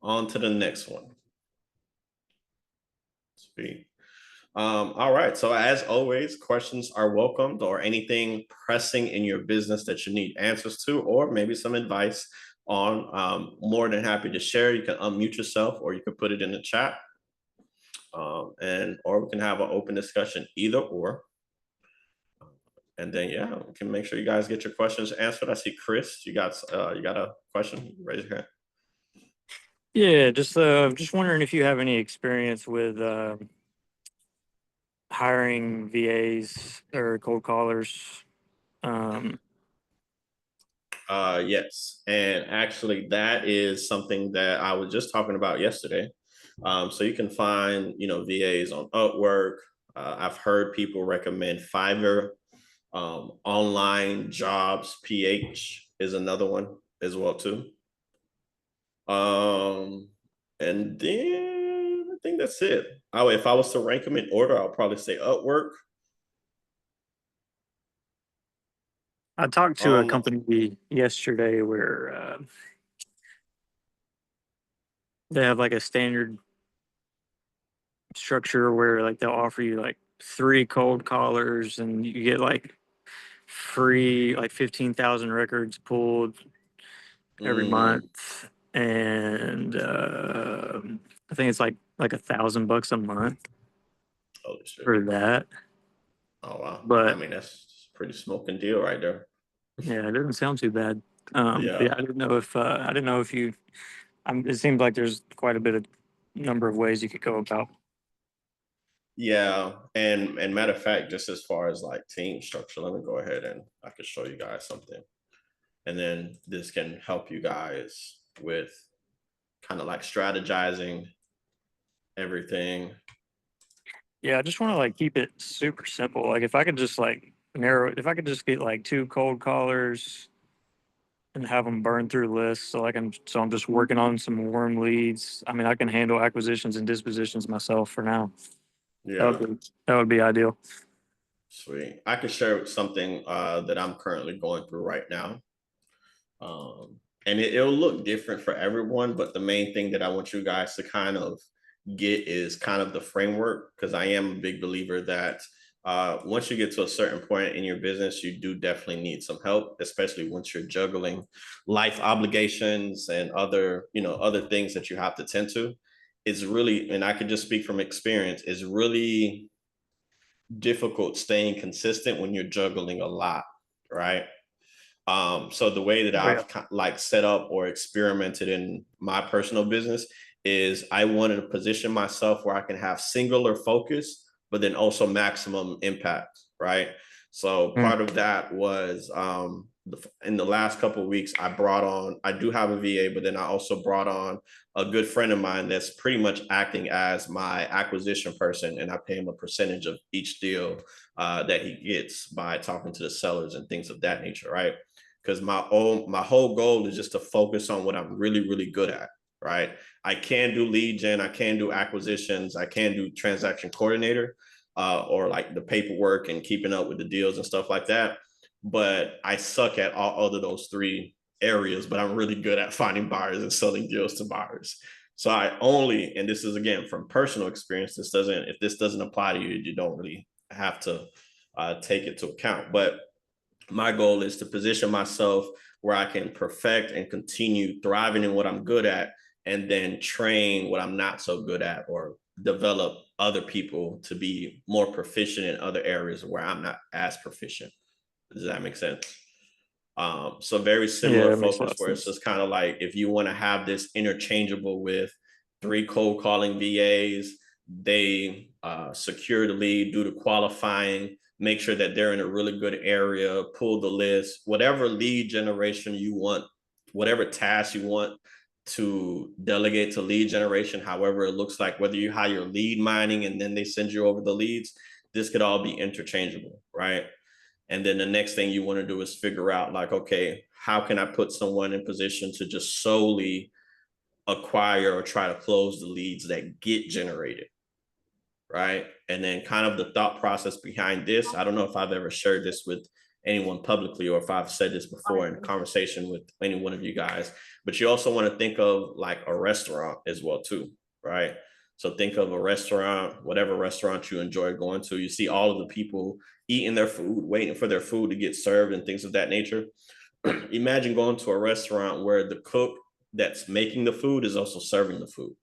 On to the next one. Sweet. All right. So as always, questions are welcomed or anything pressing in your business that you need answers to, or maybe some advice on. More than happy to share. You can unmute yourself or you can put it in the chat. And or we can have an open discussion, either or. And then yeah, we can make sure you guys get your questions answered. I see Chris, you got a question? Raise your hand. Yeah, just wondering if you have any experience with hiring VAs or cold callers. Um, Yes, and actually, that is something that I was just talking about yesterday. So you can find, VAs on Upwork. I've heard people recommend Fiverr. Online Jobs PH is another one as well too. Um, and then I think that's it. If I was to rank them in order, I'll probably say Upwork. I talked to a Um, company yesterday where they have like a standard structure where like they'll offer you like three cold callers and you get like free like 15,000 records pulled every mm, month, and I think it's like $1,000 a month holy shit! for that. Oh wow! I But mean, that's a pretty smoking deal right there. yeah, it doesn't sound too bad. But Yeah, yeah, I didn't know if you. It seems like there's quite a bit of number of ways you could go about. yeah, and matter of fact, just as far as like team structure, let me go ahead and I can show you guys something, and then this can help you guys with kind of like strategizing everything. Yeah, I just want to like keep it super simple. Like if I could just like if I could just get like two cold callers and have them burn through lists, so I'm just working on some warm leads. I mean, I can handle acquisitions and dispositions myself for now. Yeah, That would be ideal. sweet. I can share something that I'm currently going through right now. And it'll look different for everyone, but the main thing that I want you guys to kind of get is kind of the framework, because I am a big believer that once you get to a certain point in your business, you do definitely need some help, especially once you're juggling life obligations and other things that you have to tend to. It's really, and I can just speak from experience, it's really difficult staying consistent when you're juggling a lot, right? So the way that Oh yeah. I've like set up or experimented in my personal business is I wanted to position myself where I can have singular focus, but then also maximum impact, right? So Mm. part of that was in the last couple of weeks, I do have a VA, but then I also brought on a good friend of mine that's pretty much acting as my acquisition person, and I pay him a percentage of each deal that he gets by talking to the sellers and things of that nature, right? Because my whole goal is just to focus on what I'm really really good at, right? I can do lead gen, I can do acquisitions, I can do transaction coordinator, or like the paperwork and keeping up with the deals and stuff like that. But I suck at all other those three areas, but I'm really good at finding buyers and selling deals to buyers. So I only, and this is again from personal experience, if this doesn't apply to you, you don't really have to take it to account. But my goal is to position myself where I can perfect and continue thriving in what I'm good at, and then train what I'm not so good at, or develop other people to be more proficient in other areas where I'm not as proficient. Does that make sense? So very Yeah, similar that makes a lot focus of where it's sense. just kind of like if you want to have this interchangeable with three cold calling VAs, they secure the lead, do the qualifying, make sure that they're in a really good area, pull the list, whatever lead generation you want, whatever task you want to delegate to lead generation, however it looks like, whether you hire lead mining and then they send you over the leads, this could all be interchangeable, right? And then the next thing you want to do is figure out like, okay, how can I put someone in position to just solely acquire or try to close the leads that get generated, right? And then kind of the thought process behind this, I don't know if I've ever shared this with anyone publicly or if I've said this before in conversation with any one of you guys, but you also want to think of like a restaurant as well too, right? So think of a restaurant, whatever restaurant you enjoy going to. You see all of the people eating their food, waiting for their food to get served and things of that nature. Imagine going to a restaurant where the cook that's making the food is also serving the food.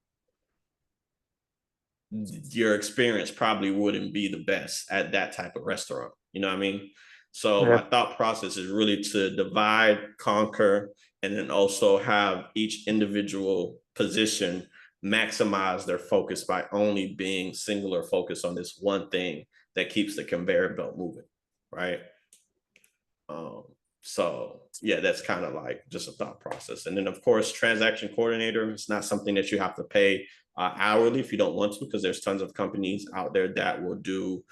Your experience probably wouldn't be the best at that type of restaurant. You know what I mean? So Yeah. my thought process is really to divide, conquer, and then also have each individual position maximize their focus by only being singular focused on this one thing that keeps the conveyor belt moving, right? Um, so yeah, that's kind of like just a thought process. And then of course, transaction coordinator, it's not something that you have to pay hourly if you don't want to, because there's tons of companies out there that will do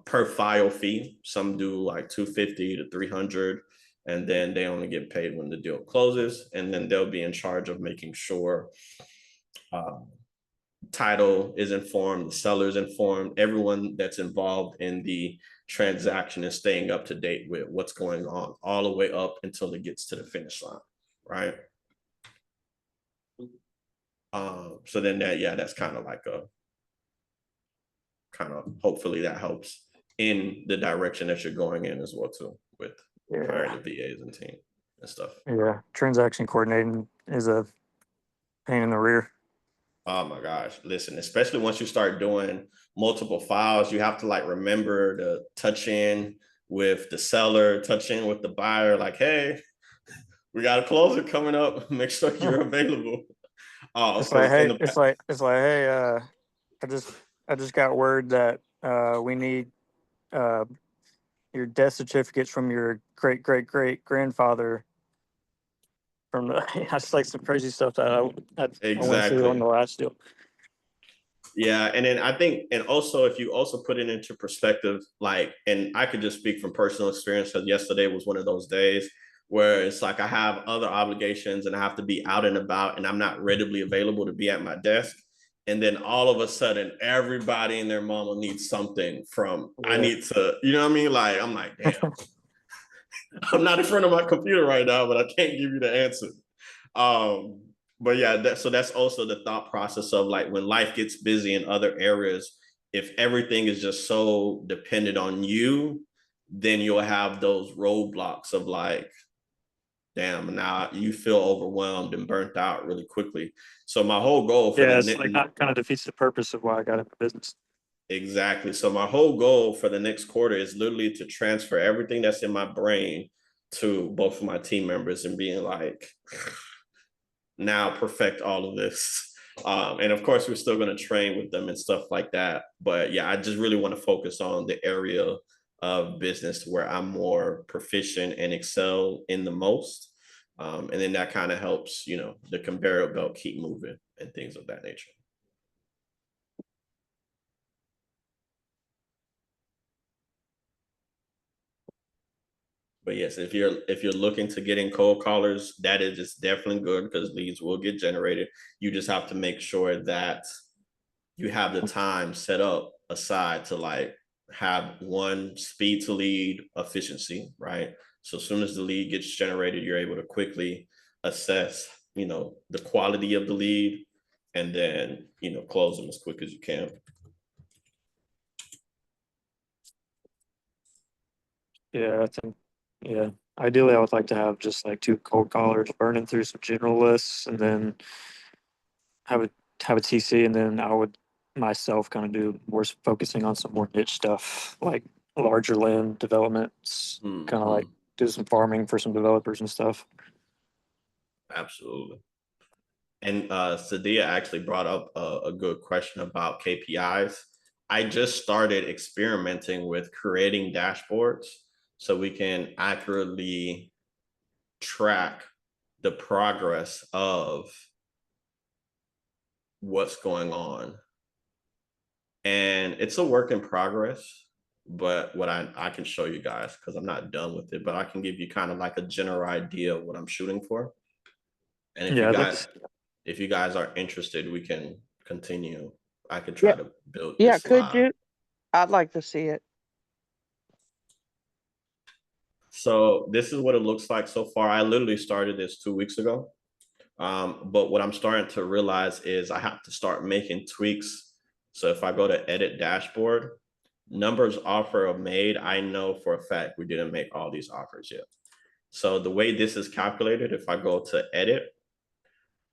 per file fee. Some do like 250 to 300, and then they only get paid when the deal closes. And then they'll be in charge of making sure title is informed, the seller is informed, everyone that's involved in the transaction is staying up to date with what's going on all the way up until it gets to the finish line, right? So then that, yeah, that's kind of like a kind of hopefully that helps in the direction that you're going in as well too with hiring the VAs and team and stuff. Yeah. Transaction coordinating is a pain in the rear. Oh my gosh, listen, especially once you start doing multiple files, you have to like remember to touch in with the seller, touch in with the buyer, like, hey, we got a closer coming up. Make sure you're available. It's like, hey, the hey, I just got word that we need uh your death certificates from your great grandfather from the that's like some crazy stuff that I want to see on exactly. the last deal. Yeah, and then I think, and also if you also put it into perspective, like, and I could just speak from personal experience because yesterday was one of those days where it's like I have other obligations and I have to be out and about and I'm not readily available to be at my desk. And then all of a sudden, everybody and their mama needs something from, I Yeah. need to, you know what I mean? Like, I'm like, damn, I'm not in front of my computer right now, but I can't give you the answer. Um, but yeah, so that's also the thought process of like when life gets busy in other areas, if everything is just so dependent on you, then you'll have those roadblocks of like, damn, now you feel overwhelmed and burnt out really quickly. So my whole goal for Yeah, the it's like that kind of defeats the purpose of why I got into business. exactly. So my whole goal for the next quarter is literally to transfer everything that's in my brain to both of my team members and being like, now perfect all of this. And of course, we're still going to train with them and stuff like that. But yeah, I just really want to focus on the area of business where I'm more proficient and excel in the most. And then that kind of helps, you know, the conveyor belt keep moving and things of that nature. But yes, if you're looking to get in cold callers, that is just definitely good because leads will get generated. You just have to make sure that you have the time set up aside to like have one speed to lead efficiency, right? So as soon as the lead gets generated, you're able to quickly assess, you know, the quality of the lead and then, you know, close them as quick as you can. Yeah, I think yeah. Ideally, I would like to have just like two cold callers burning through some general lists, and then have a have a TC, and then I would myself kind of do more focusing on some more niche stuff like larger land developments, kind of like Mm-hmm. do some farming for some developers and stuff. Absolutely. And Sadia actually brought up a good question about KPIs. I just started experimenting with creating dashboards so we can accurately track the progress of what's going on. And it's a work in progress, but what I can show you guys because I'm not done with it, but I can give you kind of like a general idea of what I'm shooting for. And Yeah, that's if you guys are interested, we can continue. I could try Yeah, to build yeah, this could live. you? I'd like to see it. So this is what it looks like so far. I literally started this 2 weeks ago. But what I'm starting to realize is I have to start making tweaks. So if I go to edit dashboard, numbers offer made, I know for a fact we didn't make all these offers yet. So the way this is calculated, if I go to edit,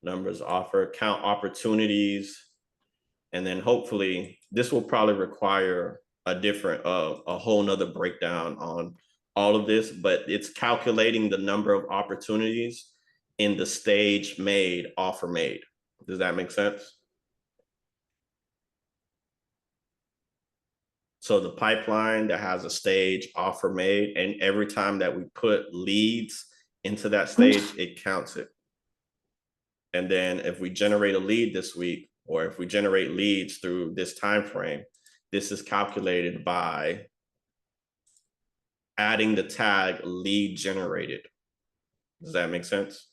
numbers offer, count opportunities, and then hopefully this will probably require a whole nother breakdown on all of this, but it's calculating the number of opportunities in the stage made, offer made. Does that make sense? So the pipeline that has a stage offer made, and every time that we put leads into that stage, it counts it. And then if we generate a lead this week, or if we generate leads through this time frame, this is calculated by adding the tag lead generated. Does that make sense?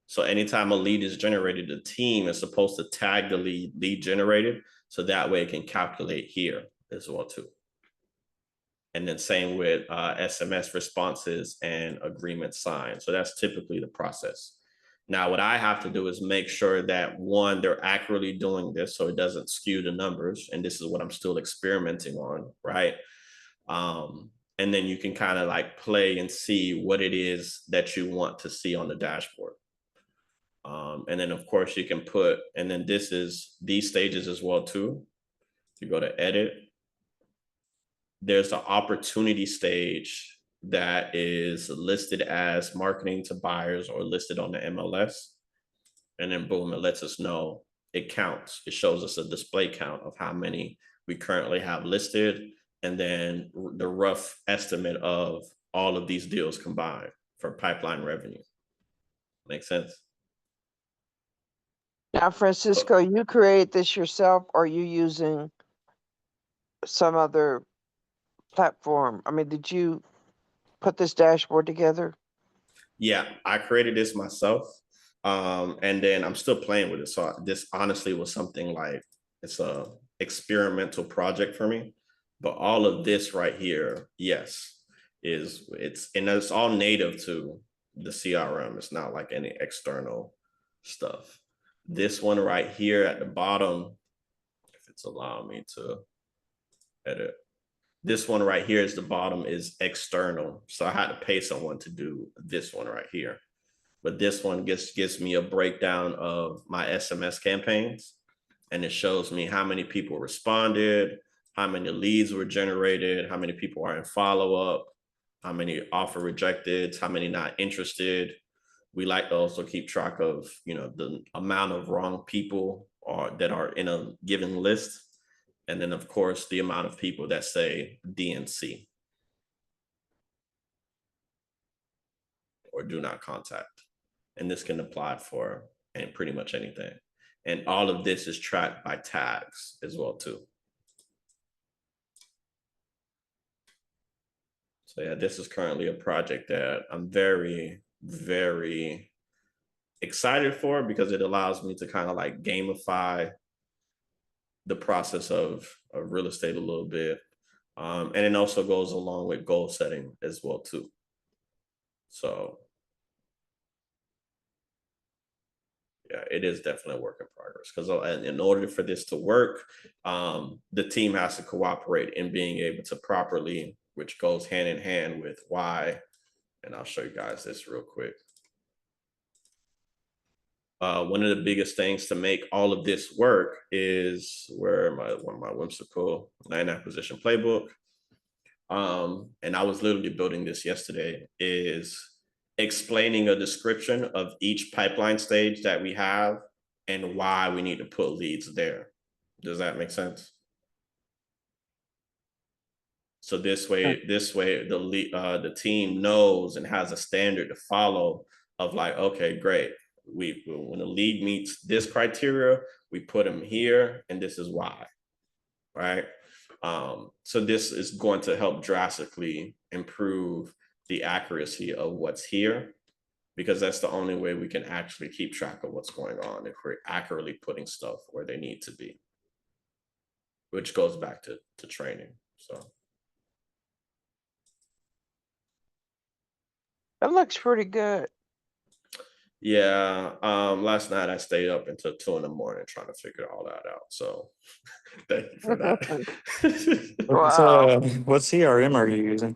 So anytime a lead is generated, the team is supposed to tag the lead generated, so that way it can calculate here as well too. And then same with SMS responses and agreement signed. So that's typically the process. Now, what I have to do is make sure that one, they're accurately doing this so it doesn't skew the numbers. And this is what I'm still experimenting on, right? And then you can kind of like play and see what it is that you want to see on the dashboard. And then of course you can put, and then this is these stages as well too. You go to edit, there's the opportunity stage that is listed as marketing to buyers or listed on the MLS. And then boom, it lets us know it counts. It shows us a display count of how many we currently have listed, and then the rough estimate of all of these deals combined for pipeline revenue. Make sense? Now, Francisco, you create this yourself, or are you using some other platform? I mean, did you put this dashboard together? Yeah, I created this myself. And then I'm still playing with it. So this honestly was something like it's a experimental project for me. But all of this right here, yes, it's all native to the CRM. It's not like any external stuff. This one right here at the bottom, if it's allowing me to edit, this one right here is the bottom is external. So I had to pay someone to do this one right here. But this one gives me a breakdown of my SMS campaigns, and it shows me how many people responded, how many leads were generated, how many people are in follow-up, how many offer rejected, how many not interested. We like to also keep track of, the amount of wrong people that are in a given list. And then of course, the amount of people that say DNC or do not contact. And this can apply for and pretty much anything. And all of this is tracked by tags as well too. So yeah, this is currently a project that I'm very, very excited for, because it allows me to kind of like gamify the process of real estate a little bit. And it also goes along with goal setting as well too. So yeah, it is definitely a work in progress, because in order for this to work, the team has to cooperate in being able to properly, which goes hand in hand with why, and I'll show you guys this real quick. One of the biggest things to make all of this work is one of my whimsical land acquisition playbook. And I was literally building this yesterday, is explaining a description of each pipeline stage that we have and why we need to put leads there. Does that make sense? So this way the team knows and has a standard to follow of like, okay, great. When a lead meets this criteria, we put them here, and this is why, right? So this is going to help drastically improve the accuracy of what's here, because that's the only way we can actually keep track of what's going on, if we're accurately putting stuff where they need to be, which goes back to training. So That looks pretty good. Yeah. Last night I stayed up until 2 a.m. trying to figure all that out. So thank you for that. Wow. What CRM are you using?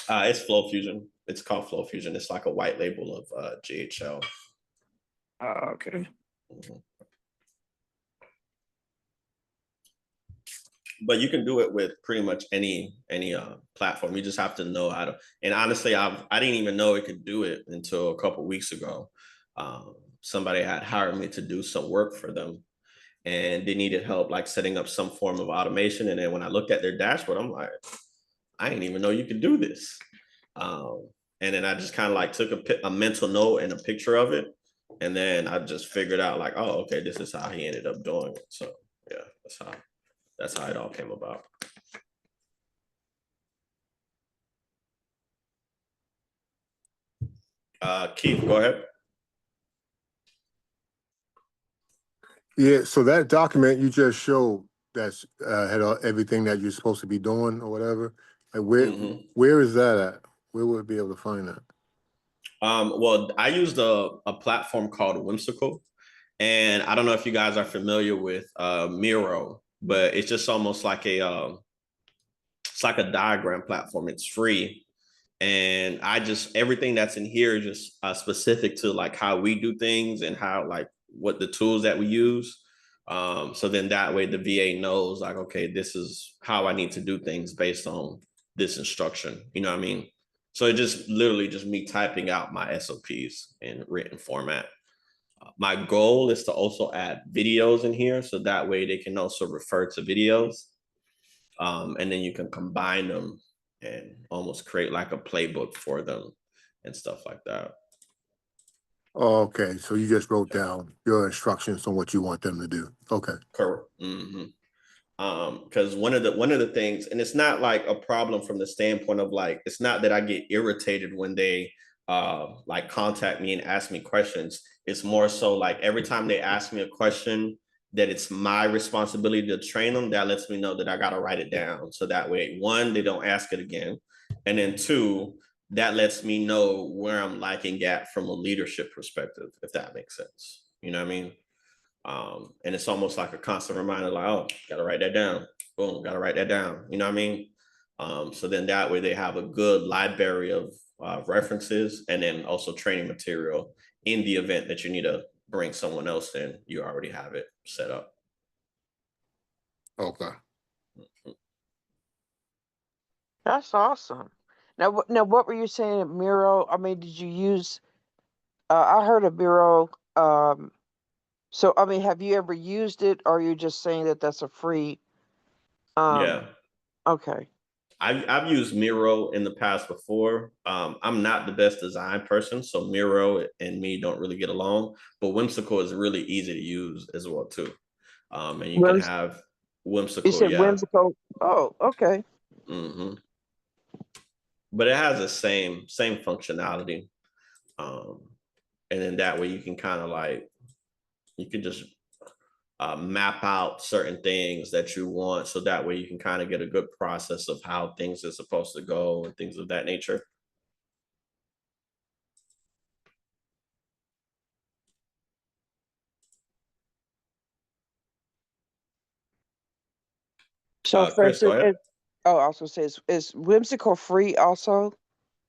It's Flow Fusion. It's called Flow Fusion. It's like a white label of GHL. Okay. Mhm. But you can do it with pretty much any platform. You just have to know how to. And honestly, I didn't even know it could do it until a couple weeks ago. Somebody had hired me to do some work for them, and they needed help like setting up some form of automation. And then when I looked at their dashboard, I'm like, I didn't even know you could do this. And then I just kind of like took a mental note and a picture of it, and then I just figured out like, oh, okay, this is how he ended up doing it. So yeah, that's how it all came about. Keith, go ahead. Yeah, so that document you just showed that's had everything that you're supposed to be doing or whatever. Like where is that at? Where would we be able to find that? Well, I used a platform called Whimsical, and I don't know if you guys are familiar with Miro, but it's just almost like it's like a diagram platform. It's free, and I just everything that's in here is just specific to like how we do things and how like what the tools that we use. So then that way the VA knows like, okay, this is how I need to do things based on this instruction. You know what I mean? So it just literally just me typing out my SOPs in written format. My goal is to also add videos in here so that way they can also refer to videos. And then you can combine them and almost create like a playbook for them and stuff like that. Oh, okay, so you just wrote down your instructions on what you want them to do. Okay. Correct. Because one of the things, and it's not like a problem from the standpoint of like, it's not that I get irritated when they like contact me and ask me questions. It's more so like every time they ask me a question that it's my responsibility to train them, that lets me know that I got to write it down. So that way, one, they don't ask it again. And then two, that lets me know where I'm lacking at from a leadership perspective, if that makes sense. You know what I mean? And it's almost like a constant reminder, like, oh, gotta write that down. Boom, gotta write that down. You know what I mean? So then that way they have a good library of references and then also training material in the event that you need to bring someone else in, you already have it set up. Okay. That's awesome. Now, what were you saying at Miro? I mean, did you use? I heard of Miro. So I mean, have you ever used it, or are you just saying that that's a free? Yeah. Okay. I've used Miro in the past before. I'm not the best design person, so Miro and me don't really get along. But Whimsical is really easy to use as well too. And you can have Whimsical. You said yeah. Whimsical. Oh, okay. But it has the same functionality. And then that way you can kind of like you can just map out certain things that you want, so that way you can kind of get a good process of how things are supposed to go and things of that nature. So, for Chris, go instance, ahead. I also says is Whimsical free also?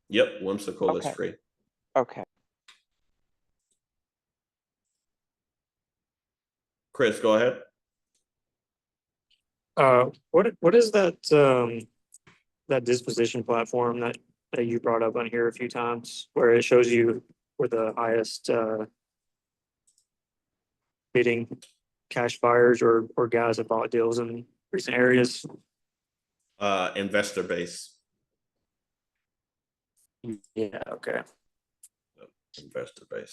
Yep, Whimsical is Okay. free. Okay. Chris, go ahead. What is that that disposition platform that you brought up on here a few times, where it shows you where the highest bidding cash buyers or guys that bought deals in recent areas? Investor base. Yeah. Okay. Investor base.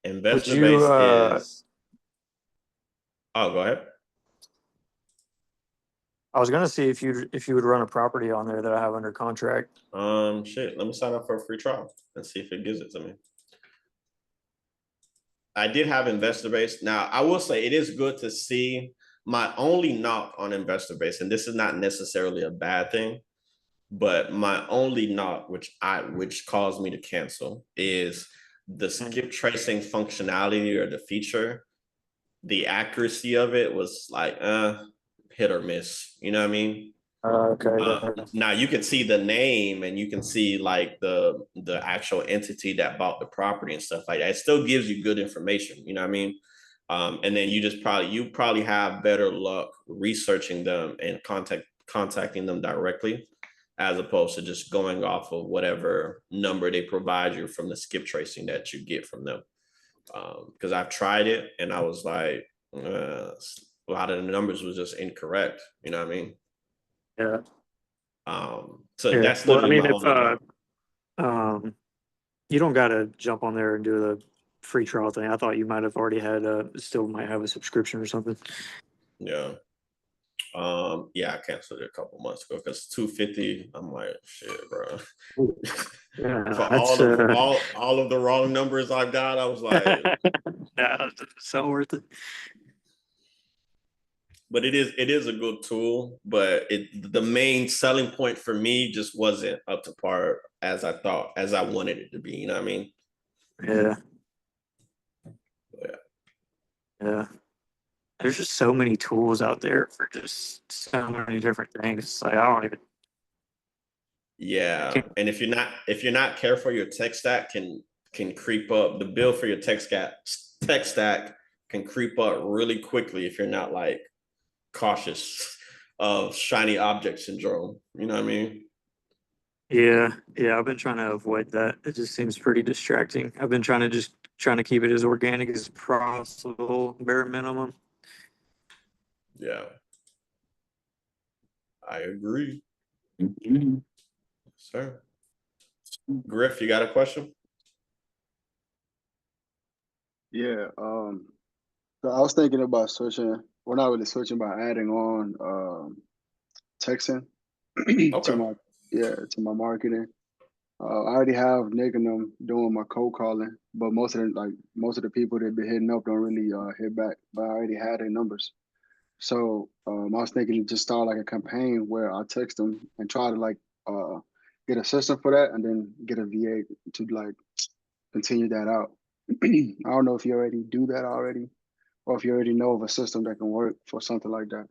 Would Investor you? base is. Oh, go ahead. I was gonna see if you would run a property on there that I have under contract. Shit. Let me sign up for a free trial and see if it gives it to me. I did have investor base. Now, I will say it is good to see. My only knock on investor base, and this is not necessarily a bad thing, But my only knock, which caused me to cancel, is the skip tracing functionality or the feature. The accuracy of it was like hit or miss. You know what I mean? Okay. Now you can see the name and you can see like the actual entity that bought the property and stuff like that. It still gives you good information. You know what I mean? And then you probably have better luck researching them and contacting them directly, as opposed to just going off of whatever number they provide you from the skip tracing that you get from them. Because I've tried it and I was like, a lot of the numbers was just incorrect. You know what I mean? Yeah. So Yeah. that's Well, I literally mean, my only. you don't gotta jump on there and do the free trial thing. I thought you might have already had still might have a subscription or something. Yeah. Yeah, I canceled it a couple months ago because $250. I'm like, shit, bro. Yeah, For that's all of the wrong numbers I got, I was like, yeah, it's so worth it. but it is a good tool, but the main selling point for me just wasn't up to par as I thought, as I wanted it to be. You know what I mean? Yeah. Yeah. Yeah. There's just so many tools out there for just so many different things. It's like I don't even. Yeah, and if you're not careful, your tech stack can creep up. The bill for your tech stack can creep up really quickly if you're not like cautious of shiny object syndrome. You know what I mean? Yeah, yeah. I've been trying to avoid that. It just seems pretty distracting. I've been trying to keep it as organic as possible, bare minimum. Yeah, I agree, sir. Griff, you got a question? Yeah, so I was thinking about switching, well, not really switching, but adding on texting to Okay. my marketing. I already have Nick and them doing my cold calling, but most of the people that be hitting up don't really hit back. But I already had their numbers, so I was thinking to just start like a campaign where I text them and try to like get a system for that, and then get a VA to like continue that out. I don't know if you already do that already, or if you already know of a system that can work for something like that.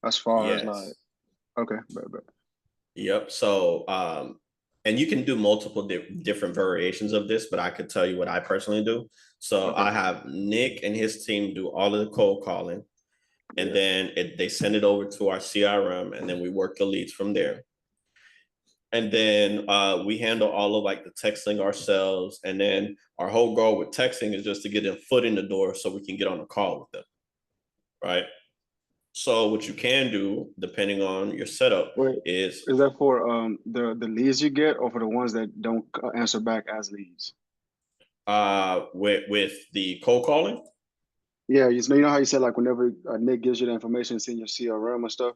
As far as like, Yes. okay, but Yep. So, and you can do multiple different variations of this, but I could tell you what I personally do. So okay, I have Nick and his team do all of the cold calling, and yeah, then they send it over to our CRM, and then we work the leads from there. And then we handle all of like the texting ourselves. And then our whole goal with texting is just to get a foot in the door so we can get on a call with them. Right. So what you can do, depending on your setup, wait, is is that for the leads you get, or for the ones that don't answer back as leads? with the cold calling. Yeah, you know how you said like whenever Nick gives you the information, it's in your CRM and stuff.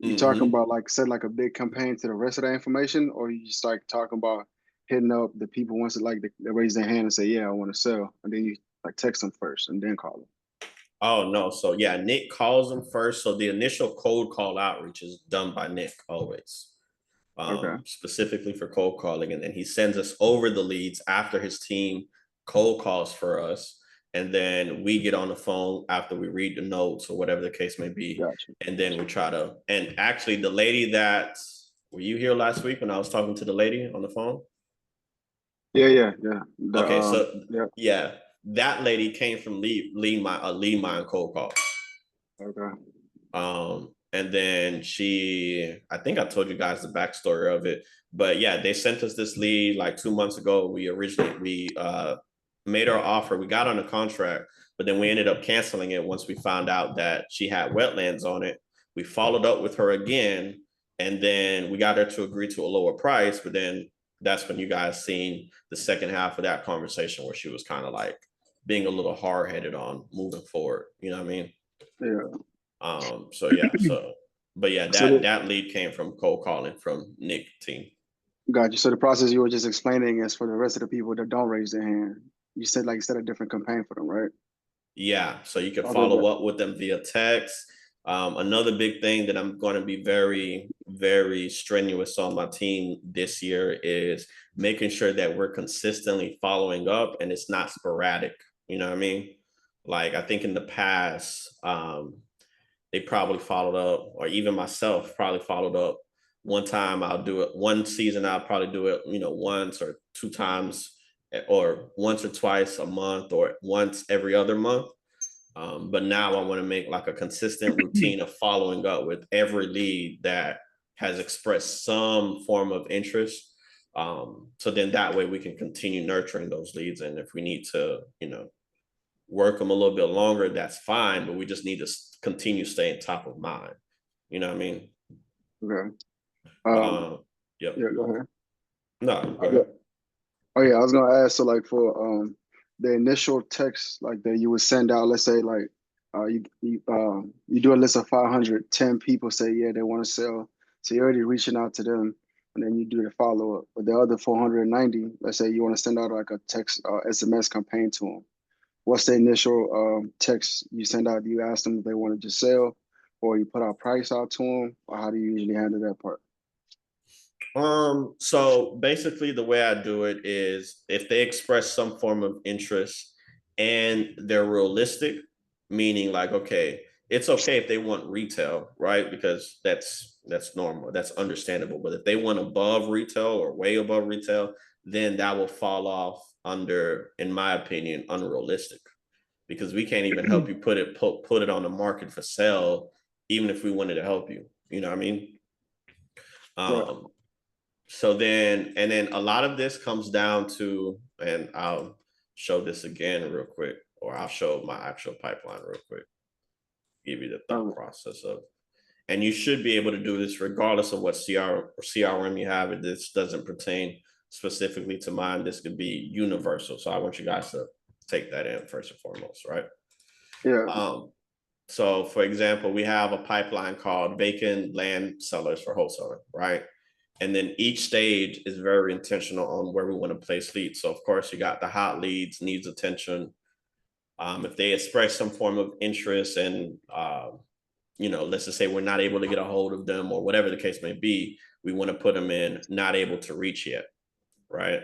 You talking Mm-hmm. about like set like a big campaign to the rest of the information, or you just like talking about hitting up the people once they raise their hand and say, yeah, I want to sell, and then you like text them first and then call them. Oh no. So yeah, Nick calls them first. So the initial cold call outreach is done by Nick always. Okay, Specifically for cold calling. And then he sends us over the leads after his team cold calls for us. And then we get on the phone after we read the notes or whatever the case may be. gotcha. And then we try to, and actually the lady that, were you here last week when I was talking to the lady on the phone? Yeah. Okay, so Yeah. yeah, that lady came from lead mine cold call. Okay. And then I think I told you guys the backstory of it, but yeah, they sent us this lead like 2 months ago. We made our offer. We got on a contract, but then we ended up canceling it once we found out that she had wetlands on it. We followed up with her again, and then we got her to agree to a lower price. But then that's when you guys seen the second half of that conversation where she was kind of like being a little hard headed on moving forward. You know what I mean? Yeah. So yeah, but yeah, So that lead came from cold calling from Nick team. got you. So the process you were just explaining is for the rest of the people that don't raise their hand. You set a different campaign for them, right? Yeah, so you can Okay, follow up with them via text. Another big thing that I'm going to be very, very strenuous on my team this year is making sure that we're consistently following up and it's not sporadic. You know what I mean? Like, I think in the past, they probably followed up, or even myself probably followed up. One time I'll do it, one season I'll probably do it, once or two times, or once or twice a month, or once every other month. But now I want to make like a consistent routine of following up with every lead that has expressed some form of interest. So then that way we can continue nurturing those leads. And if we need to, work them a little bit longer, that's fine, but we just need to continue staying top of mind. You know what I mean? Okay. Yep. Yeah, go ahead. No, go ahead. Oh yeah, I was gonna ask, so like for the initial text like that you would send out, let's say like you do a list of 510 people say yeah they want to sell, so you're already reaching out to them, and then you do the follow up. But the other 490, let's say you want to send out like a text SMS campaign to them. What's the initial text you send out? Do you ask them if they want to just sell, or you put our price out to them, or how do you usually handle that part? So basically the way I do it is if they express some form of interest and they're realistic, meaning like, okay, it's okay if they want retail, right? Because that's normal, that's understandable. But if they want above retail or way above retail, then that will fall off under, in my opinion, unrealistic, because we can't even help you put it on the market for sale, even if we wanted to help you. You know what I mean? So then, and then a lot of this comes down to, and I'll show this again real quick, or I'll show my actual pipeline real quick, give you the thought process of, and you should be able to do this regardless of what CRM you have. This doesn't pertain specifically to mine. This could be universal. So I want you guys to take that in first and foremost, right? Yeah. So for example, we have a pipeline called vacant land sellers for wholesaling, right? And then each stage is very intentional on where we want to place leads. So of course you got the hot leads, needs attention. If they express some form of interest and, let's just say we're not able to get a hold of them or whatever the case may be, we want to put them in not able to reach yet, right?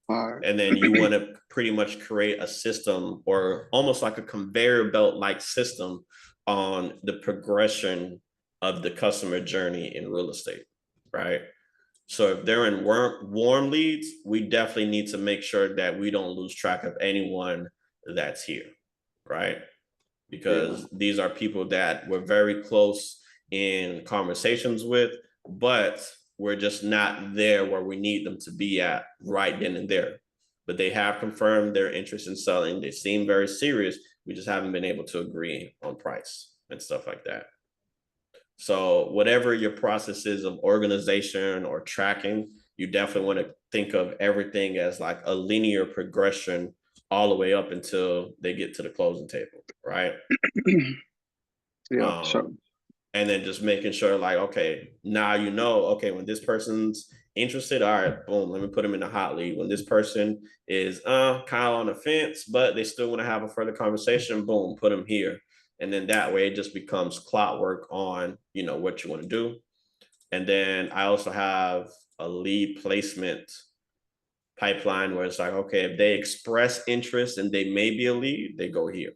And then you want to pretty much create a system or almost like a conveyor belt like system on the progression of the customer journey in real estate, right? So if they're in warm leads, we definitely need to make sure that we don't lose track of anyone that's here, right? Because these are people that we're very close in conversations with, but we're just not there where we need them to be at right then and there. But they have confirmed their interest in selling. They seem very serious. We just haven't been able to agree on price and stuff like that. So whatever your process is of organization or tracking, you definitely want to think of everything as like a linear progression all the way up until they get to the closing table, right? Yeah, sure. And then just making sure like, okay, now okay, when this person's interested, all right, boom, let me put them in the hot lead. When this person is kind of on the fence, but they still want to have a further conversation, boom, put them here. And then that way it just becomes clockwork on, what you want to do. And then I also have a lead placement pipeline where it's like, okay, if they express interest and they may be a lead, they go here,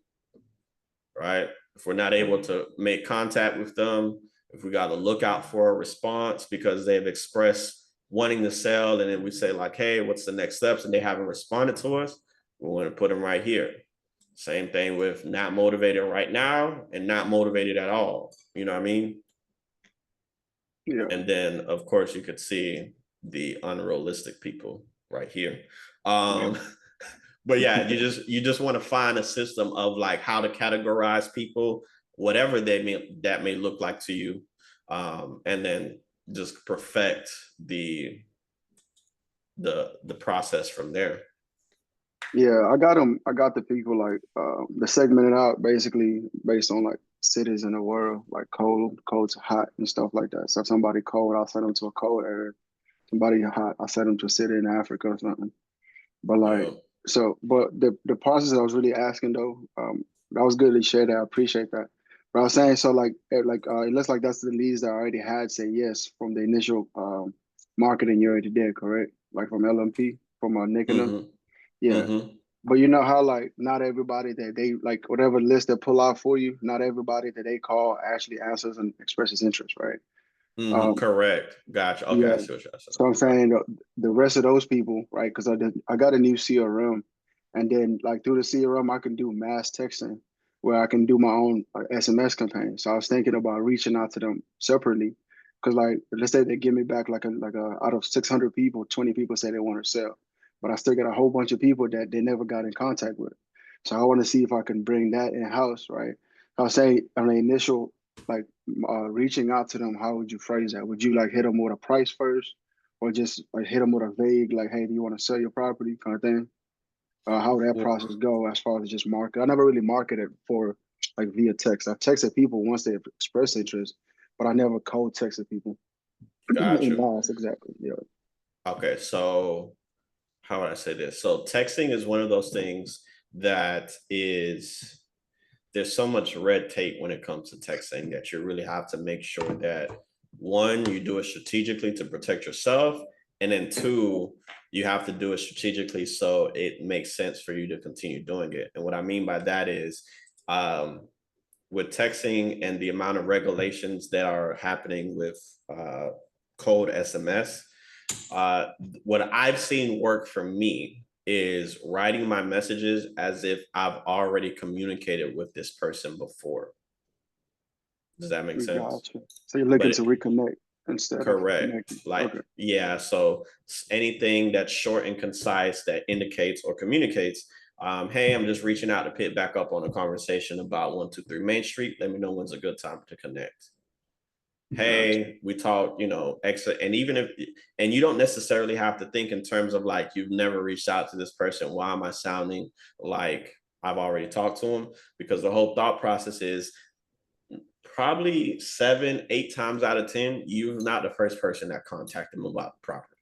right? If we're not able to make contact with them, if we got to look out for a response because they've expressed wanting to sell, and then we say like, hey, what's the next steps? And they haven't responded to us, we want to put them right here. Same thing with not motivated right now and not motivated at all. You know what I mean? Yeah. And then of course you could see the unrealistic people right here. But yeah, you just want to find a system of like how to categorize people, whatever that may look like to you, and then just perfect the process from there. Yeah, I got them. I got the people like the segmented out basically based on like cities in the world, like cold to hot and stuff like that. So if somebody cold, I'll send them to a cold area. Somebody hot, I'll send them to a city in Africa or something. But like, but the process I was really asking though, that was good to share that. I appreciate that. But I was saying, so like, it looks like that's the leads that I already had say yes from the initial marketing you already did, correct? Like from LMP, from Nick and them. Mm-hmm. Yeah. Mm-hmm. But you know how like not everybody that they like whatever list they pull out for you, not everybody that they call actually answers and expresses interest, right? Mm-hmm. Um, Correct. Gotcha. Okay, I yeah. see what you're saying. So I'm Okay. saying the rest of those people, right? Because I got a new CRM, and then like through the CRM I can do mass texting, where I can do my own SMS campaign. So I was thinking about reaching out to them separately, because like let's say they give me back like a out of 600 people, 20 people say they want to sell, but I still got a whole bunch of people that they never got in contact with. So I want to see if I can bring that in house, right? I was saying on the initial like reaching out to them, how would you phrase that? Would you like hit them with a price first, or just like hit them with a vague like, "Hey, do you want to sell your property?" kind of thing? How would that Well, process go as far as just market? I never really marketed for like via text. I've texted people once they've expressed interest, but I never cold texted people. In gotcha. mass, exactly. Yeah. Okay, so how would I say this? So texting is one of those things that is there's so much red tape when it comes to texting that you really have to make sure that one, you do it strategically to protect yourself, and then two, you have to do it strategically so it makes sense for you to continue doing it. And what I mean by that is um, with texting and the amount of regulations that are happening with code SMS, uh, what I've seen work for me is writing my messages as if I've already communicated with this person before. Does that make sense? Gotcha. So you're looking But to reconnect instead of correct. connecting. Like, Okay. yeah. So anything that's short and concise that indicates or communicates, hey, I'm just reaching out to pick back up on a conversation about 123 Main Street. Let me know when's a good time to connect. Gotcha. Hey, we talked, extra, and even if, and you don't necessarily have to think in terms of like you've never reached out to this person. Why am I sounding like I've already talked to him? Because the whole thought process is probably 7, 8 times out of 10, you're not the first person that contacted them about the property.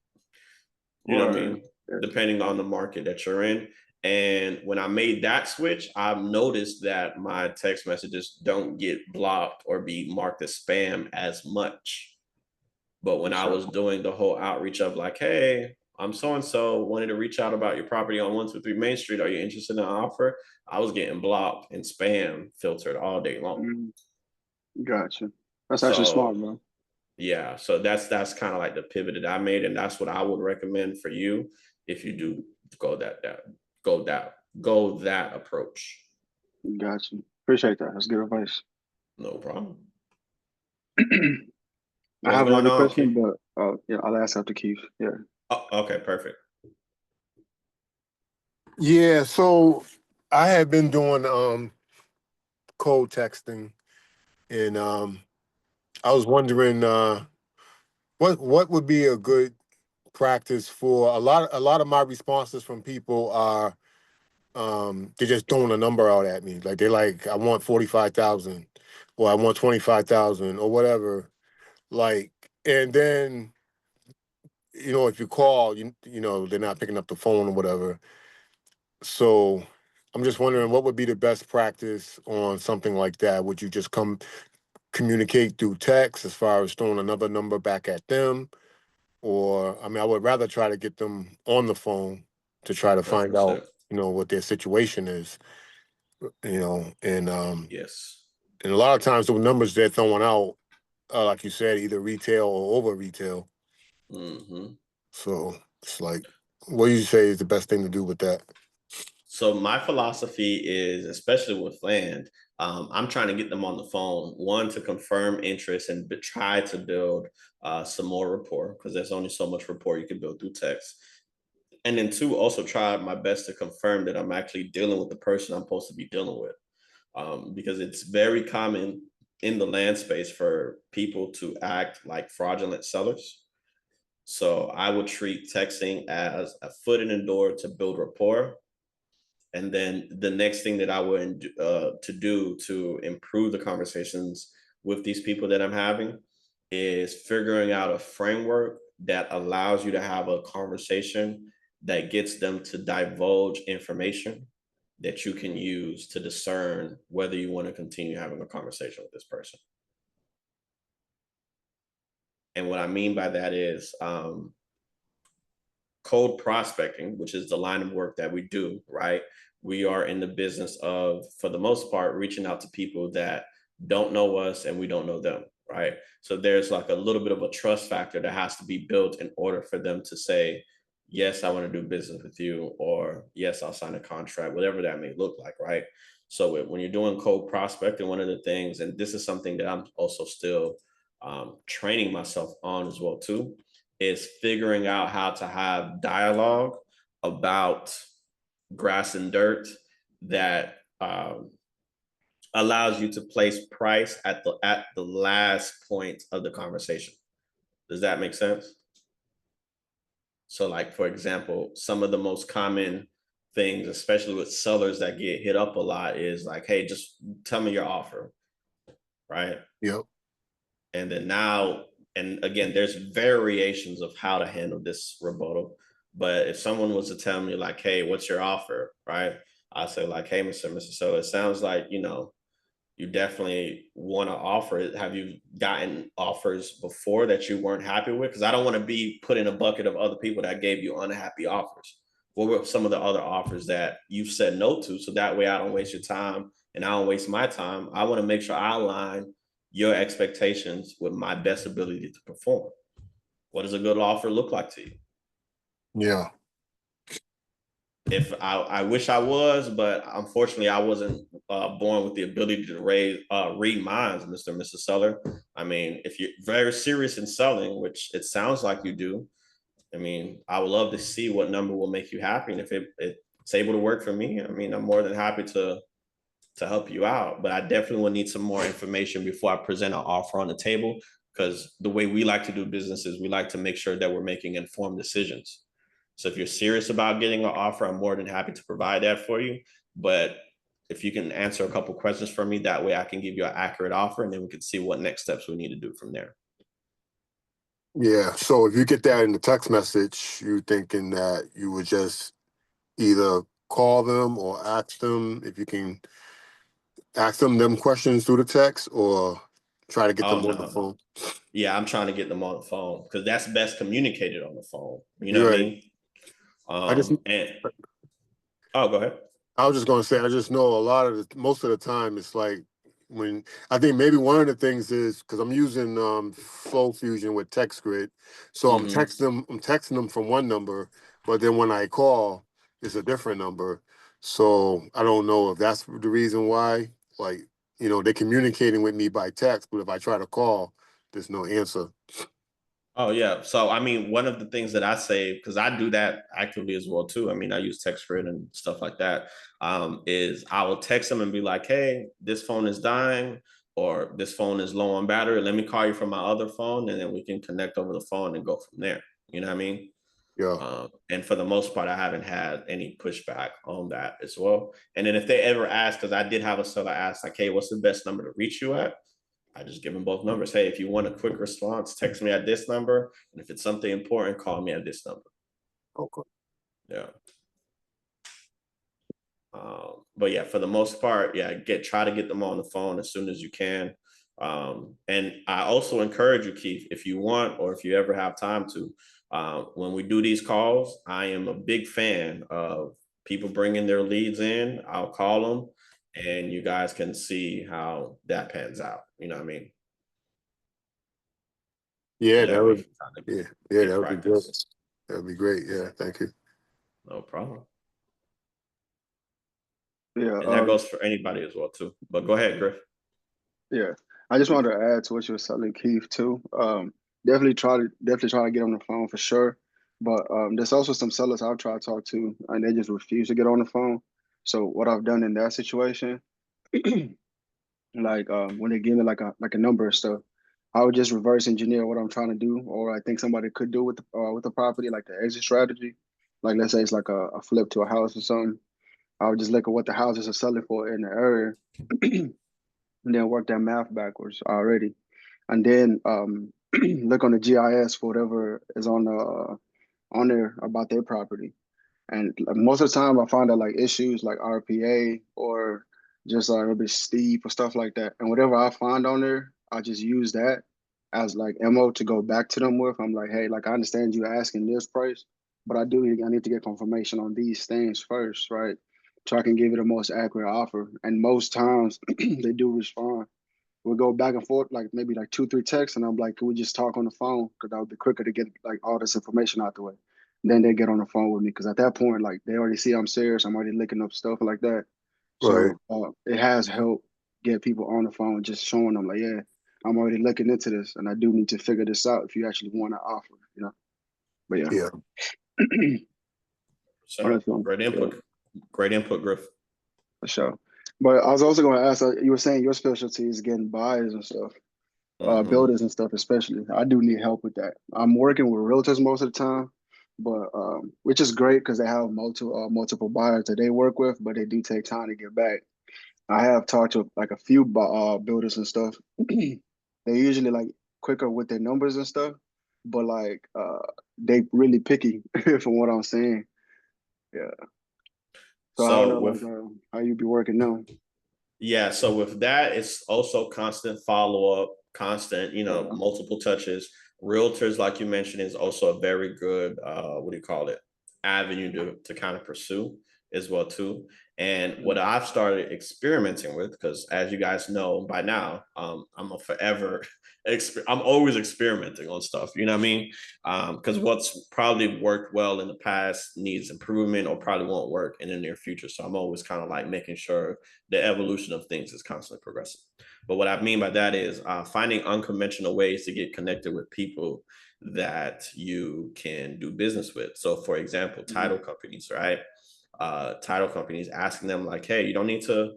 You know what I Right. mean? Depending on the market that you're in. And when I made that switch, I've noticed that my text messages don't get blocked or be marked as spam as much. But when I Sure. was doing the whole outreach of like, hey, I'm so and so, wanted to reach out about your property on 123 Main Street. Are you interested in an offer? I was getting blocked and spam filtered all day long. Mm, gotcha. That's actually So smart, man. yeah, so that's kind of like the pivot that I made, and that's what I would recommend for you if you do go go that go that approach. Gotcha. Appreciate that. That's good advice. No problem. I What's have going another on, question, Keith? but yeah, I'll ask after Keith. Yeah. Oh, okay, perfect. Yeah, so I had been doing cold texting, and I was wondering what would be a good practice for a lot of my responses from people are they're just throwing a number out at me. Like they're like, I want 45,000 or I want 25,000 or whatever. Like, and then, if you call, they're not picking up the phone or whatever. So I'm just wondering what would be the best practice on something like that? Would you just communicate through text as far as throwing another number back at them? Or, I mean, I would rather try to get them on the phone to try to find out, 100%. what their situation is, and Yes. and a lot of times the numbers they're throwing out, like you said, either retail or over retail. Hmm. So it's like, what do you say is the best thing to do with that? So my philosophy is, especially with land, I'm trying to get them on the phone. One, to confirm interest and try to build some more rapport, because there's only so much rapport you can build through text. And then two, also try my best to confirm that I'm actually dealing with the person I'm supposed to be dealing with, because it's very common in the land space for people to act like fraudulent sellers. So I would treat texting as a foot in the door to build rapport, and then the next thing that I would to do to improve the conversations with these people that I'm having is figuring out a framework that allows you to have a conversation that gets them to divulge information that you can use to discern whether you want to continue having a conversation with this person. And what I mean by that is cold prospecting, which is the line of work that we do, right? We are in the business of, for the most part, reaching out to people that don't know us and we don't know them, right? So there's like a little bit of a trust factor that has to be built in order for them to say, yes, I want to do business with you, or yes, I'll sign a contract, whatever that may look like, right? So when you're doing cold prospecting, one of the things, and this is something that I'm also still training myself on as well too, is figuring out how to have dialogue about grass and dirt that allows you to place price at the last point of the conversation. Does that make sense? So, like, for example, some of the most common things, especially with sellers that get hit up a lot, is like, hey, just tell me your offer, right? Yep. And then now, and again, there's variations of how to handle this rebuttal. But if someone was to tell me like, hey, what's your offer? Right. I say like, hey, Mr. So it sounds like, you definitely want to offer it. Have you gotten offers before that you weren't happy with? Because I don't want to be put in a bucket of other people that gave you unhappy offers. What were some of the other offers that you've said no to? So that way I don't waste your time and I don't waste my time. I want to make sure I align your expectations with my best ability to perform. What does a good offer look like to you? Yeah. If I wish I was, but unfortunately I wasn't born with the ability to read minds, Mr. and Mrs. Seller. I mean, if you're very serious in selling, which it sounds like you do, I mean, I would love to see what number will make you happy. And if it's able to work for me, I mean, I'm more than happy to help you out. But I definitely will need some more information before I present an offer on the table, because the way we like to do business is we like to make sure that we're making informed decisions. So if you're serious about getting an offer, I'm more than happy to provide that for you. But if you can answer a couple questions for me, that way I can give you an accurate offer, and then we can see what next steps we need to do from there. Yeah. So if you get that in the text message, you thinking that you would just either call them or ask them, if you can ask them questions through the text, or try to get Oh them on the no. phone. Yeah, I'm trying to get them on the phone because that's best communicated on the phone. You know You're what I right. mean? I just And oh, go ahead. I was just going to say, I just know most of the time it's like when I think maybe one of the things is because I'm using Flow Fusion with TextGrid, so I'm texting them from one number, but then when I call, it's a different number. So I don't know if that's the reason why. Like, they're communicating with me by text, but if I try to call, there's no answer. Oh yeah. So I mean, one of the things that I say, because I do that actively as well too. I mean, I use TextGrid and stuff like that. Is I will text them and be like, "Hey, this phone is dying, or this phone is low on battery. Let me call you from my other phone, and then we can connect over the phone and go from there." You know what I mean? Yeah. And for the most part, I haven't had any pushback on that as well. And then if they ever ask, because I did have a seller ask, like, "Hey, what's the best number to reach you at?" I just give them both numbers. Hey, if you want a quick response, text me at this number. And if it's something important, call me at this number. Okay. Yeah. But yeah, for the most part, yeah, try to get them on the phone as soon as you can. And I also encourage you, Keith, if you want, or if you ever have time to, when we do these calls, I am a big fan of people bringing their leads in. I'll call them, and you guys can see how that pans out. You know what I mean? Yeah, So that that way would. you can kind of Yeah, get that would be good. practice. That would be great. Yeah, thank you. No problem. Yeah. And that goes for anybody as well too. But go ahead, Griff. Yeah. I just wanted to add to what you were telling Keith too. Definitely try to get on the phone for sure. But there's also some sellers I've tried to talk to and they just refuse to get on the phone. So what I've done in that situation, like when they give me like a number and stuff, I would just reverse engineer what I'm trying to do, or I think somebody could do with the property, like the exit strategy. Like let's say it's like a flip to a house or something. I would just look at what the houses are selling for in the area, and then work that math backwards already, and then look on the GIS for whatever is on there about their property, And like, most of the time I find that like issues like RPA or just like a bit steep or stuff like that. And whatever I find on there, I just use that as like MO to go back to them with. I'm like, hey, like I understand you asking this price, but I need to get confirmation on these things first, right? So I can give you the most accurate offer. And most times they do respond. We'll go back and forth, like maybe like 2, 3 texts, and I'm like, can we just talk on the phone? Because that would be quicker to get like all this information out the way. Then they get on the phone with me because at that point, like they already see I'm serious. I'm already looking up stuff like that. Right. So it has helped get people on the phone, just showing them like, yeah, I'm already looking into this, and I do need to figure this out if you actually want to offer, you know. But yeah, Yeah. So honestly, great yeah, input. Great input, Griff. for sure. But I was also going to ask, you were saying your specialty is getting buyers and stuff. Mhm. Builders and stuff, especially. I do need help with that. I'm working with realtors most of the time, but which is great because they have multiple buyers that they work with, but they do take time to get back. I have talked to like a few builders and stuff. They're usually like quicker with their numbers and stuff, but like they really picky from what I'm saying. Yeah. So I don't So know like with how you be working now. Yeah, so with that, it's also constant follow up, constant, Yeah. multiple touches. Realtors, like you mentioned, is also a very good, what do you call it, avenue to kind of pursue as well too. And what I've started experimenting with, because as you guys know by now, I'm a forever, I'm always experimenting on stuff. You know what I mean? Because what's probably worked well in the past needs improvement or probably won't work in the near future. So I'm always kind of like making sure the evolution of things is constantly progressive. But what I mean by that is finding unconventional ways to get connected with people that you can do business with. So, for example, title companies, right? Title companies asking them, like, hey, you don't need to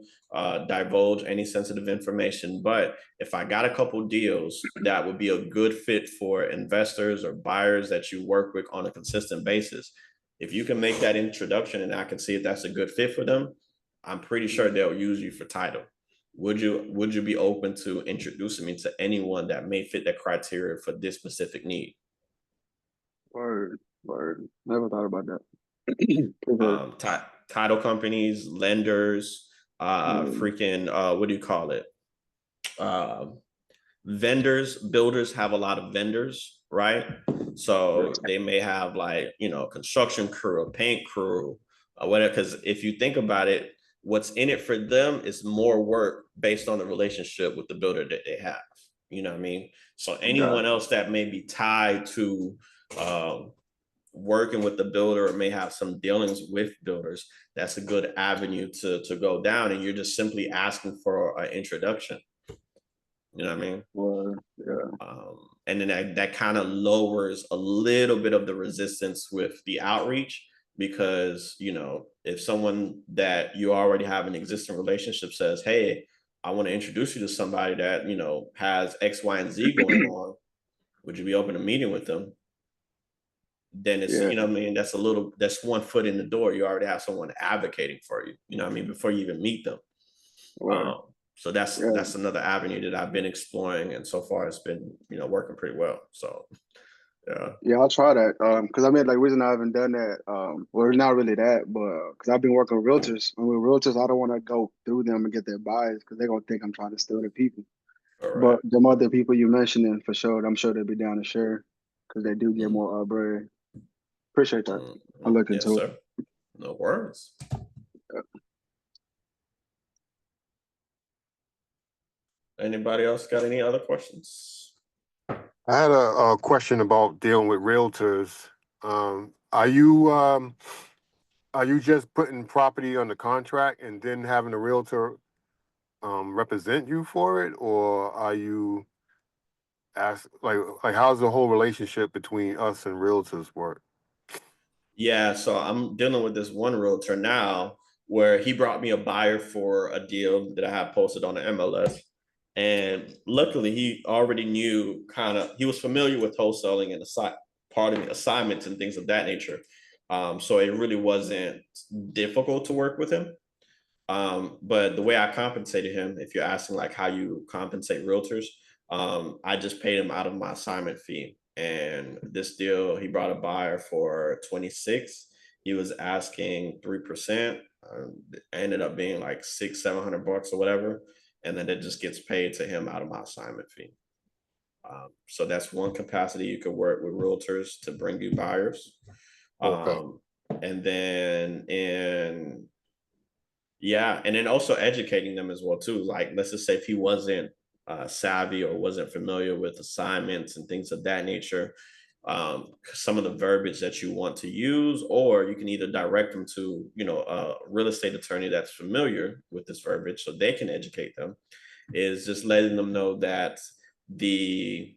divulge any sensitive information, but if I got a couple deals that would be a good fit for investors or buyers that you work with on a consistent basis, if you can make that introduction and I can see if that's a good fit for them, I'm pretty sure they'll use you for title. Would you be open to introducing me to anyone that may fit the criteria for this specific need? Word, word. Never thought about that. Title companies, lenders, Mm, freaking what do you call it? Uh, Vendors, builders have a lot of vendors, right? yeah, So they may have like, construction crew, a paint crew, whatever. Because if you think about it, what's in it for them is more work based on the relationship with the builder that they have. You know what I mean? So anyone gotcha. else that may be tied to um, working with the builder or may have some dealings with builders, that's a good avenue to go down. And you're just simply asking for an introduction. You know what I mean? Word, yeah, And then that kind of lowers a little bit of the resistance with the outreach because if someone that you already have an existing relationship says, hey, I want to introduce you to somebody that has X, Y, and Z going on, would you be open to meeting with them? Then it's, yeah, what I mean, that's one foot in the door. You already have someone advocating for you, you know what I mean, before you even meet them. word, um, so that's yeah. that's another avenue that I've been exploring, and so far it's been working pretty well. So yeah. Yeah, I'll try that. Because I mean, like, reason I haven't done that, well, not really that, but because I've been working with realtors, and with realtors, I don't want to go through them and get their bias because they're gonna think I'm trying to steal their people. All But right. them other people you mentioning for sure, I'm sure they'll be down to share because they do get Mhm. more bread. Appreciate that. I'll Mhm. look Yes, into sir. No worries. it. Anybody else got any other questions? I had a question about dealing with realtors. Are you just putting property under contract and then having a realtor represent you for it, or are you like how's the whole relationship between us and realtors work? Yeah, so I'm dealing with this one realtor now where he brought me a buyer for a deal that I had posted on the MLS. And luckily he already knew he was familiar with wholesaling and assignments and things of that nature. So it really wasn't difficult to work with him. But the way I compensated him, if you're asking like how you compensate realtors, I just paid him out of my assignment fee. And this deal, he brought a buyer for 26, he was asking 3%. Ended up being like $600-700 or whatever, and then it just gets paid to him out of my assignment fee. So that's one capacity you could work with realtors to bring you buyers. Okay. And then and then also educating them as well too. Like, let's just say if he wasn't savvy or wasn't familiar with assignments and things of that nature, some of the verbiage that you want to use, or you can either direct them to, a real estate attorney that's familiar with this verbiage so they can educate them, is just letting them know that the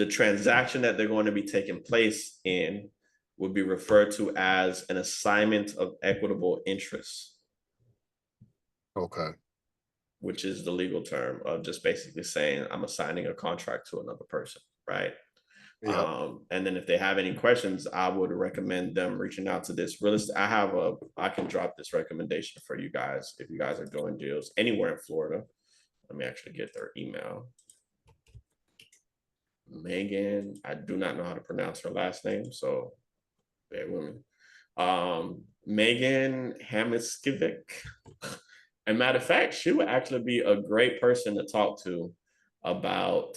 transaction that they're going to be taking place in would be referred to as an assignment of equitable interest, Okay. which is the legal term of just basically saying I'm assigning a contract to another person, right? Yeah. And then if they have any questions, I would recommend them reaching out to this real estate. I can drop this recommendation for you guys if you guys are doing deals anywhere in Florida. Let me actually get their email. Megan, I do not know how to pronounce her last name, so bear with me. Megan Hamiskiewicz. And matter of fact, she would actually be a great person to talk to about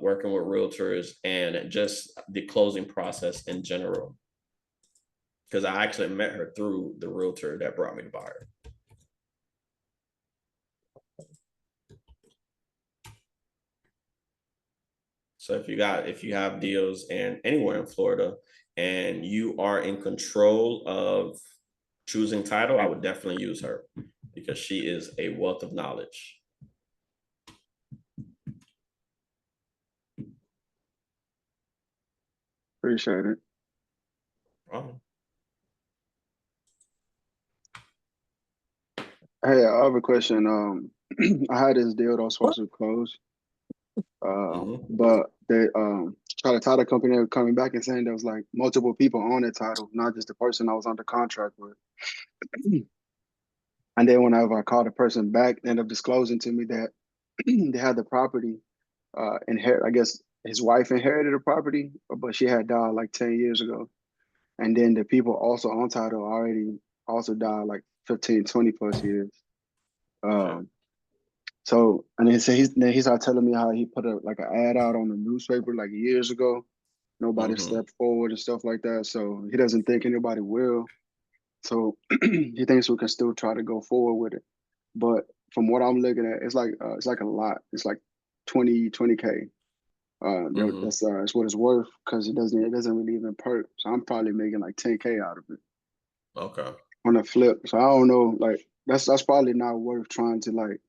working with realtors and just the closing process in general. Because I actually met her through the realtor that brought me the buyer. So if you have deals in anywhere in Florida and you are in control of choosing title, I would definitely use her because she is a wealth of knowledge. Appreciate it. Wow. Hey, I have a question. I had this deal that was supposed to close, but they the title company were coming back and saying there was like multiple people on the title, not just the person I was under contract with. And then whenever I called the person back, they ended up disclosing to me that they had the property I guess his wife inherited the property, but she had died like 10 years ago. And then the people also on title already also died like 15, 20 plus years. So, and then he started telling me how he put an ad out on the newspaper like years ago. Nobody stepped forward and stuff like that. So he doesn't think anybody will. So he thinks we can still try to go forward with it. But from what I'm looking at, it's like a lot. It's like 20K. That's what it's worth because it doesn't really even perk. So I'm probably making like 10K out of it. Okay. On a flip. So I don't know, like that's probably not worth trying to like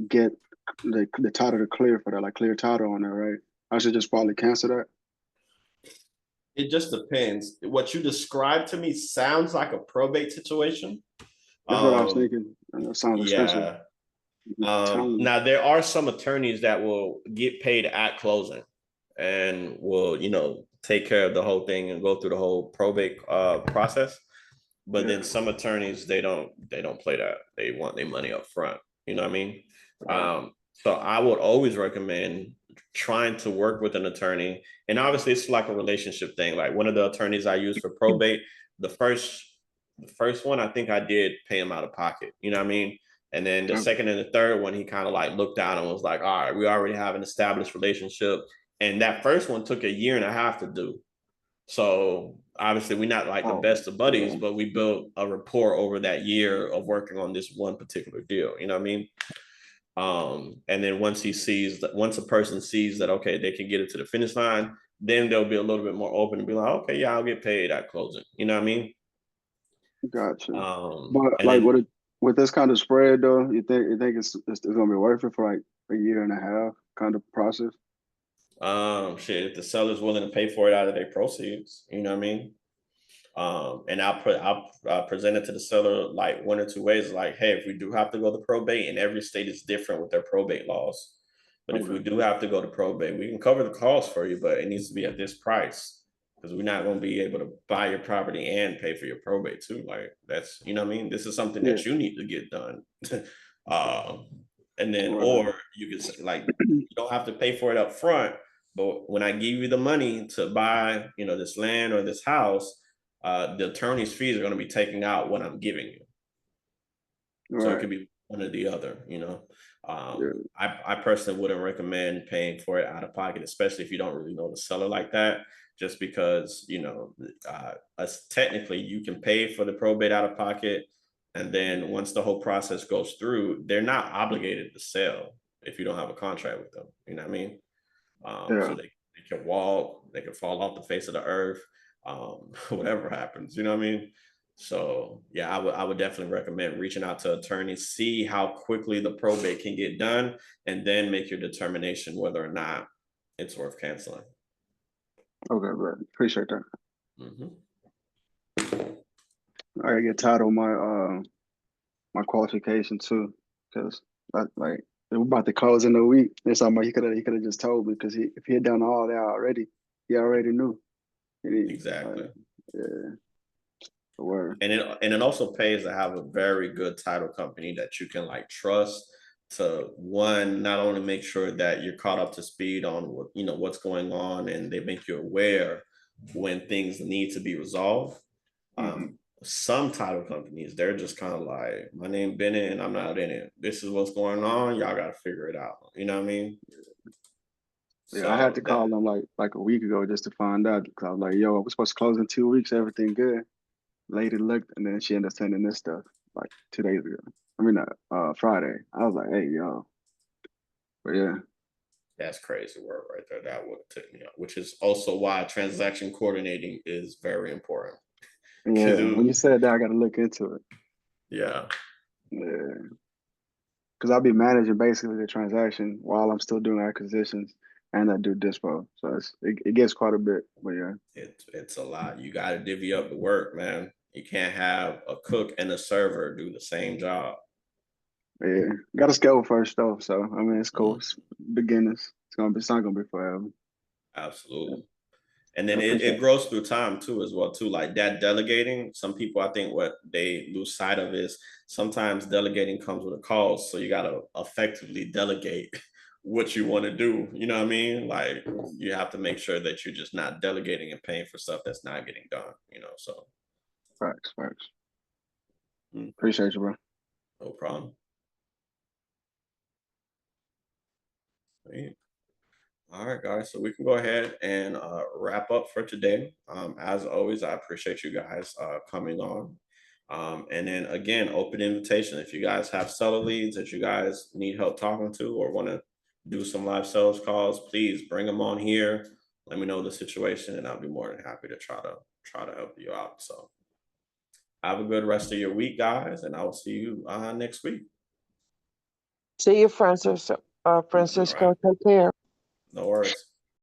get the title to clear for that, like clear title on there, right? I should just probably cancel that. It just depends. What you described to me sounds like a probate situation. That's what I was thinking. That sounds expensive. Now there are some attorneys that will get paid at closing and will, take care of the whole thing and go through the whole probate process. But then some attorneys, they don't play that. They want their money up front. You know what I mean? Right. So I would always recommend trying to work with an attorney. And obviously it's like a relationship thing. Like one of the attorneys I use for probate, the first one, I think I did pay him out of pocket. You know what I mean? And then the second and the third one, he kind of like looked out and was like, all right, we already have an established relationship. And that first one took 1.5 years to do. So obviously we're not like the best of buddies, but we built a rapport over that year of working on this one particular deal. You know what I mean? And then once a person sees that, okay, they can get it to the finish line, then they'll be a little bit more open and be like, okay, yeah, I'll get paid at closing. You know what I mean? Gotcha. But like with this kind of spread though, you think it's gonna be worth it for like 1.5 years kind of process? Shit, if the seller's willing to pay for it out of their proceeds, you know what I mean? And I'll present it to the seller like one or two ways, like, hey, if we do have to go to probate, and every state is different with their probate laws. But if we do have to go to probate, we can cover the cost for you, but it needs to be at this price because we're not going to be able to buy your property and pay for your probate too. Like that's, you know what I mean? This is something that you need to get done. And then, or you could say, like, you don't have to pay for it up front, but when I give you the money to buy, this land or this house, the attorney's fees are going to be taking out what I'm giving you. So it Right. could be one or the other, you know. Yeah. I personally wouldn't recommend paying for it out of pocket, especially if you don't really know the seller like that, just because, you know, us technically you can pay for the probate out of pocket. And then once the whole process goes through, they're not obligated to sell if you don't have a contract with them. You know what I mean? So Yeah. they can walk, they can fall off the face of the earth, whatever happens, you know what I mean? So yeah, I would definitely recommend reaching out to attorneys, see how quickly the probate can get done, and then make your determination whether or not it's worth canceling. Okay, bro. Appreciate that. Mhm. I gotta get tied on my qualification too, because like we're about to close in a week. There's something he could have just told me because if he had done all that already, he already knew. Exactly. Yeah, the word. And it also pays to have a very good title company that you can like trust to, one, not only make sure that you're caught up to speed on what, you know, what's going on, and they make you aware when things need to be resolved. Mhm. Some title companies, they're just kind of like, my name Bennett and I'm not in it. This is what's going on. Y'all got to figure it out. You know what I mean? Yeah, I had to So that, call them like a week ago just to find out because I was like, "Yo, we're supposed to close in 2 weeks. Everything good." Lady looked, and then she ended up sending this stuff like 2 days ago. I mean, Friday. I was like, "Hey, yo," but yeah, that's crazy work right there. That would take me out, which is also why transaction coordinating is very important. Cause yeah. When you said that, I got to look into it. yeah, Yeah, because I'll be managing basically the transaction while I'm still doing acquisitions and I do dispo. So it gets quite a bit, but yeah. it's a lot. You got to divvy up the work, man. You can't have a cook and a server do the same job. Yeah, got to scale first though. So I mean, it's cool. Mhm. It's beginners. It's not gonna be forever. Yeah, Absolutely. And I then appreciate it grows through time too, as well too. Like that delegating, some people, I think what they lose sight of is sometimes delegating comes with a cost. So you got to effectively delegate what you want to do. You know what I mean? Like you have to make sure that you're just not delegating and paying for stuff that's not getting done. You know, so facts. mm, Appreciate you, bro. no problem. Right. All right, guys. So we can go ahead and wrap up for today. As always, I appreciate you guys coming on. And then again, open invitation. If you guys have seller leads that you guys need help talking to or want to do some live sales calls, please bring them on here. Let me know the situation, and I'll be more than happy to try to help you out. So have a good rest of your week, guys, and I will see you next week. See you, Francisco. All right. Francisco, take care. No worries.